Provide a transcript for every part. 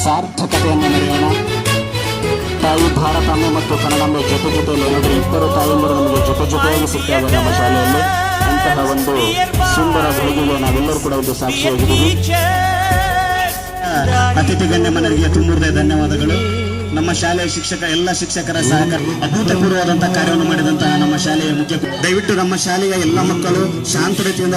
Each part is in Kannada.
ಸಾರ್ಥಕತೆಯನ್ನು ಮೆರೆಯೋಣ. ತಾಯಿ ಭಾರತಾಂಬೆ ಮತ್ತು ಕನ್ನಡಾಂಬೆ ಜೊತೆ ಜೊತೆಯಲ್ಲಿ ಏನಾದರೂ ಇಬ್ಬರು ತಾಯಂದಿರು ನಮಗೆ ಜೊತೆಯಾಗಿ ಸಿಗ್ತಾರೆ ನಮ್ಮ ಶಾಲೆಯಲ್ಲಿ. ಅಂತಹ ಒಂದು ಸುಂದರ ಬೆಳಗಿಗೆ ನಾವೆಲ್ಲರೂ ಕೂಡ ಒಂದು ಸಾಕ್ಷಿಯಾಗಿದ್ದೀವಿ. ಅತಿಥಿ ಗಣ್ಯ ಮನರಿಗೆ ತುಂಬುವುದೇ ಧನ್ಯವಾದಗಳು. ನಮ್ಮ ಶಾಲೆಯ ಎಲ್ಲ ಶಿಕ್ಷಕರ ಸಹಕಾರ ಅಭೂತಪೂರ್ವವಾದಂತಹ ಕಾರ್ಯವನ್ನು ಮಾಡಿದಂತಹ ನಮ್ಮ ಶಾಲೆಯ ಮುಖ್ಯ. ದಯವಿಟ್ಟು ನಮ್ಮ ಶಾಲೆಯ ಎಲ್ಲ ಮಕ್ಕಳು ಶಾಂತ ರೀತಿಯಿಂದ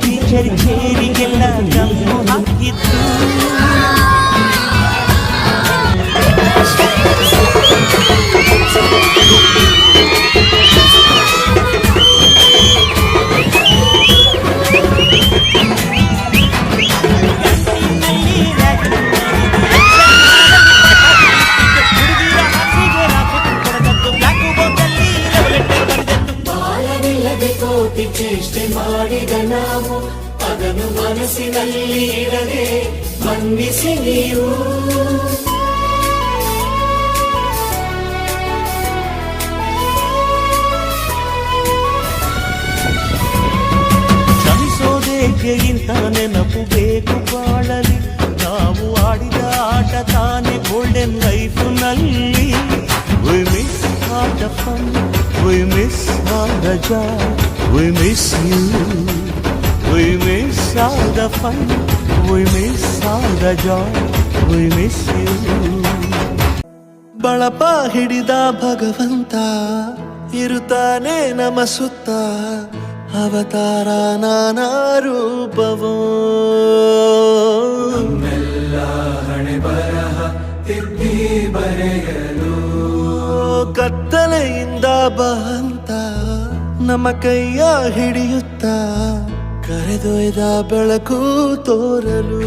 ಟೀಚರಿಗೆಲ್ಲ ಗಮ್ಮು ಹಾಕಿದ್ದು. ಚೇಷ್ಟೆ ಮಾಡಿದ ನಾವು ಅದನ್ನು ಮನಸ್ಸಿನಲ್ಲಿ ಇಡದೆ ಮನ್ನಿಸಿ ನೀವು. ಕ್ಷಮಿಸೋದೇಕೆ ಇಂಥ ನೆನಪು ಬೇಕು ಬಾಳಲಿ. ನಾವು ಆಡಿದ ಆಟ ತಾನೇ golden ಲೈಫ್ನಲ್ಲಿ. We miss all the fun, we miss all the joy, we miss you, we miss all the fun, we miss all the joy, we miss you. ಬಳಪ ಹಿಡಿದ ಭಗವಂತ ಇರುತ್ತಾನೆ ನಮ್ಮ ಸುತ್ತ, ಅವತಾರ ನಾನಾ ರೂಪವೋ. ಹಣೆ ಬರಹ ತಿದ್ದಿ ಬರೆಯಲು ಕತ್ತಲೆಯಿಂದ ಬಂತ ನಮ್ಮ ಕೈಯ ಹಿಡಿಯುತ್ತಾ ಕರೆದೊಯ್ದ ಬೆಳಕು ತೋರಲು.